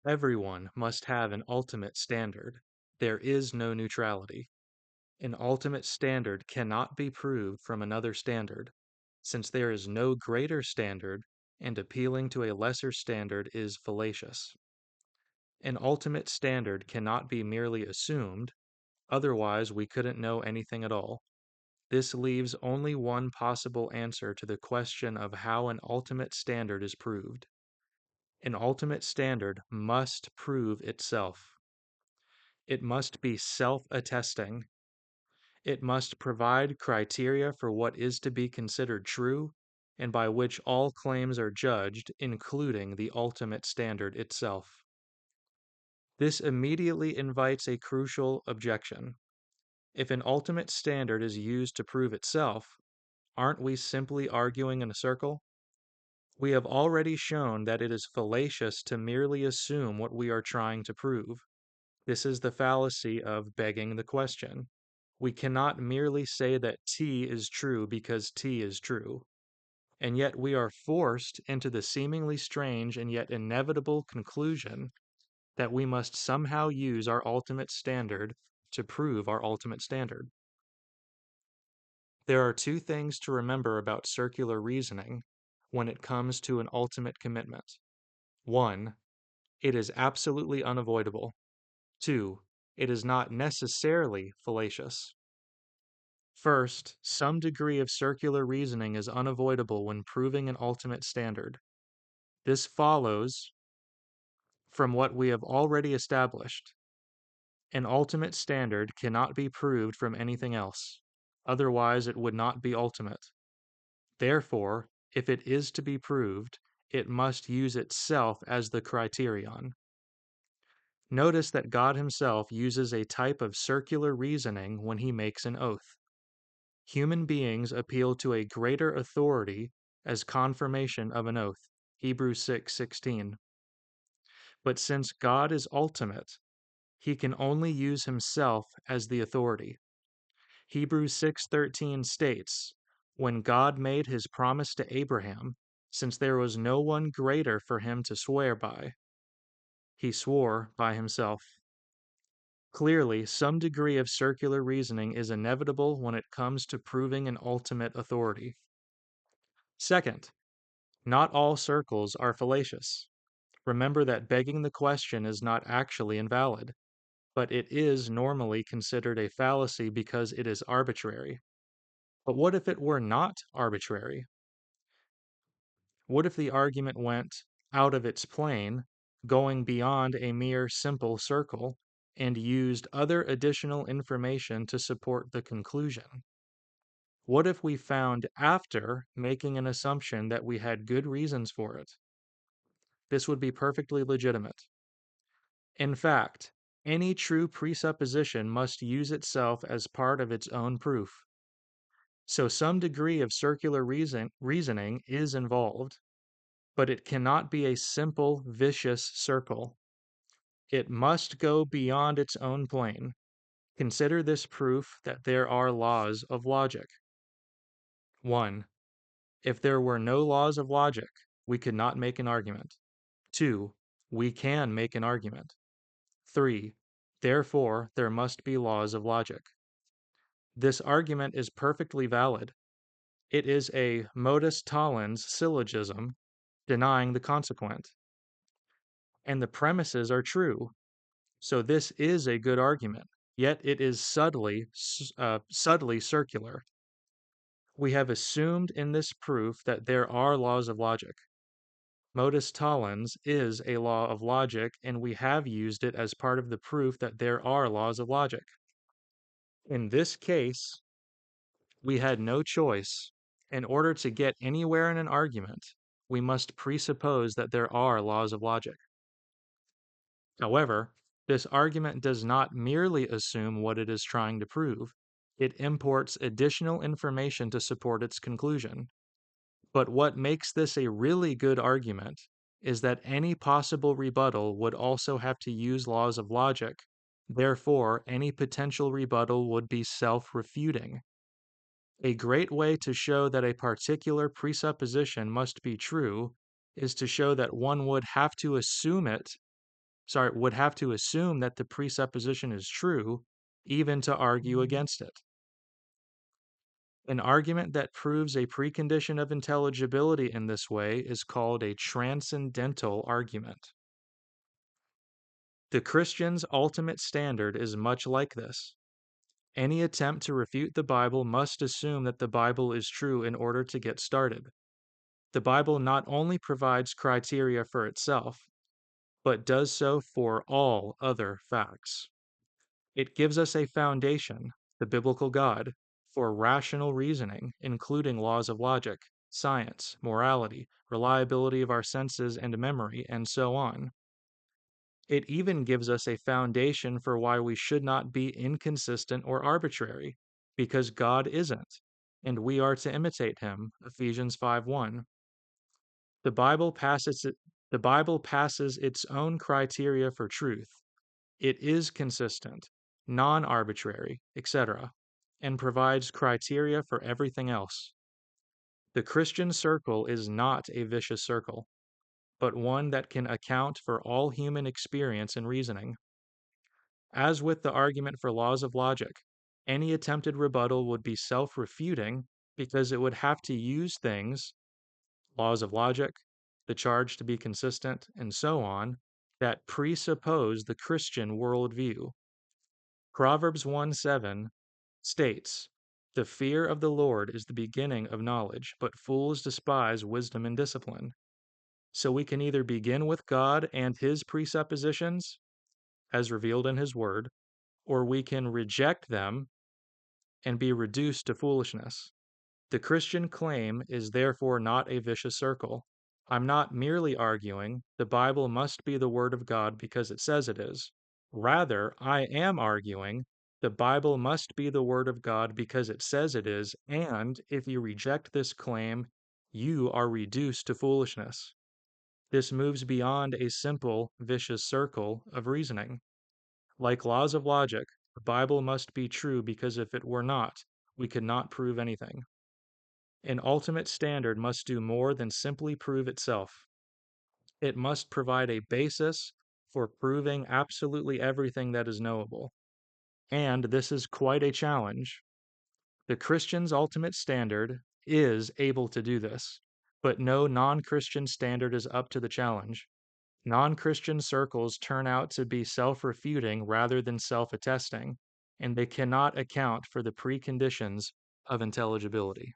Everyone must have an ultimate standard. There is no neutrality. An ultimate standard cannot be proved from another standard, since there is no greater standard, and appealing to a lesser standard is fallacious. An ultimate standard cannot be merely assumed, otherwise we couldn't know anything at all. This leaves only one possible answer to the question of how an ultimate standard is proved. An ultimate standard must prove itself. It must be self-attesting. It must provide criteria for what is to be considered true, and by which all claims are judged, including the ultimate standard itself. This immediately invites a crucial objection. If an ultimate standard is used to prove itself, aren't we simply arguing in a circle? We have already shown that it is fallacious to merely assume what we are trying to prove. This is the fallacy of begging the question. We cannot merely say that T is true because T is true, and yet we are forced into the seemingly strange and yet inevitable conclusion that we must somehow use our ultimate standard to prove our ultimate standard. There are two things to remember about circular reasoning when it comes to an ultimate commitment. 1. It is absolutely unavoidable. 2. It is not necessarily fallacious. First, some degree of circular reasoning is unavoidable when proving an ultimate standard. This follows from what we have already established. An ultimate standard cannot be proved from anything else, otherwise it would not be ultimate. Therefore, if it is to be proved, it must use itself as the criterion. Notice that God himself uses a type of circular reasoning when he makes an oath. Human beings appeal to a greater authority as confirmation of an oath. Hebrews 6:16. But since God is ultimate, he can only use himself as the authority. Hebrews 6:13 states, "When God made his promise to Abraham, since there was no one greater for him to swear by, he swore by himself." Clearly, some degree of circular reasoning is inevitable when it comes to proving an ultimate authority. Second, not all circles are fallacious. Remember that begging the question is not actually invalid, but it is normally considered a fallacy because it is arbitrary. But what if it were not arbitrary? What if the argument went out of its plane, going beyond a mere simple circle, and used other additional information to support the conclusion? What if we found after making an assumption that we had good reasons for it? This would be perfectly legitimate. In fact, any true presupposition must use itself as part of its own proof. So some degree of circular reasoning is involved, but it cannot be a simple, vicious circle. It must go beyond its own plane. Consider this proof that there are laws of logic. 1. If there were no laws of logic, we could not make an argument. 2. We can make an argument. 3. Therefore, there must be laws of logic. This argument is perfectly valid. It is a modus tollens syllogism, denying the consequent. And the premises are true. So this is a good argument, yet it is subtly circular. We have assumed in this proof that there are laws of logic. Modus tollens is a law of logic, and we have used it as part of the proof that there are laws of logic. In this case, we had no choice. In order to get anywhere in an argument, we must presuppose that there are laws of logic. However, this argument does not merely assume what it is trying to prove, it imports additional information to support its conclusion. But what makes this a really good argument is that any possible rebuttal would also have to use laws of logic. Therefore, any potential rebuttal would be self-refuting. A great way to show that a particular presupposition must be true is to show that one would have to assume it would have to assume that the presupposition is true, even to argue against it. An argument that proves a precondition of intelligibility in this way is called a transcendental argument. The Christian's ultimate standard is much like this. Any attempt to refute the Bible must assume that the Bible is true in order to get started. The Bible not only provides criteria for itself, but does so for all other facts. It gives us a foundation, the biblical God, for rational reasoning, including laws of logic, science, morality, reliability of our senses and memory, and so on. It even gives us a foundation for why we should not be inconsistent or arbitrary, because God isn't, and we are to imitate him. Ephesians 5:1. The Bible passes its own criteria for truth. It is consistent, non-arbitrary, etc., and provides criteria for everything else. The Christian circle is not a vicious circle, but one that can account for all human experience and reasoning. As with the argument for laws of logic, any attempted rebuttal would be self-refuting because it would have to use things, laws of logic, the charge to be consistent, and so on, that presuppose the Christian worldview. Proverbs 1:7 states, "The fear of the Lord is the beginning of knowledge, but fools despise wisdom and discipline." So we can either begin with God and his presuppositions, as revealed in his word, or we can reject them and be reduced to foolishness. The Christian claim is therefore not a vicious circle. I'm not merely arguing the Bible must be the Word of God because it says it is. Rather, I am arguing the Bible must be the Word of God because it says it is, and if you reject this claim, you are reduced to foolishness. This moves beyond a simple, vicious circle of reasoning. Like laws of logic, the Bible must be true because if it were not, we could not prove anything. An ultimate standard must do more than simply prove itself. It must provide a basis for proving absolutely everything that is knowable. And this is quite a challenge. The Christian's ultimate standard is able to do this, but no non-Christian standard is up to the challenge. Non-Christian circles turn out to be self-refuting rather than self-attesting, and they cannot account for the preconditions of intelligibility.